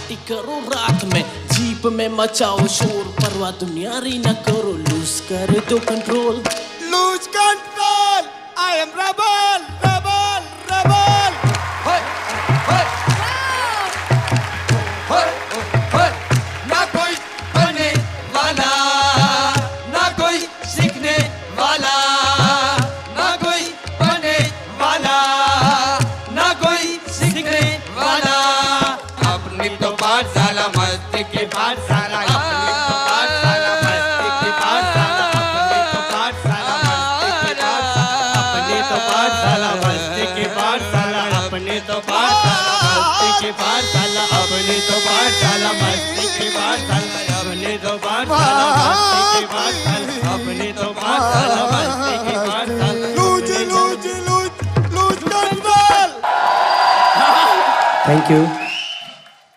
Party करो रात में, जीप में मचाओ शोर, परवाह दुनियारी न करो, लूज कर दो control. Lose control, I am rebel rebel rebel. ना कोई बनने वाला, ना कोई सीखने वाला, ना कोई बनने वाला, ना कोई सीखने वाला। अपनी तो पाठशाला मस्ती की पाठशाला, अपनी तो पाठशाला मस्ती की पाठशाला, अपनी तो पाठशाला मस्ती की पाठशाला, अपनी तो पाठशाला मस्ती की पाठशाला, अपनी तो पाठशाला मस्ती की पाठशाला, अपनी तो पाठशाला मस्ती की पाठशाला, अपनी तो पाठशाला मस्ती की पाठशाला। Loose loose loose loose control. Thank you.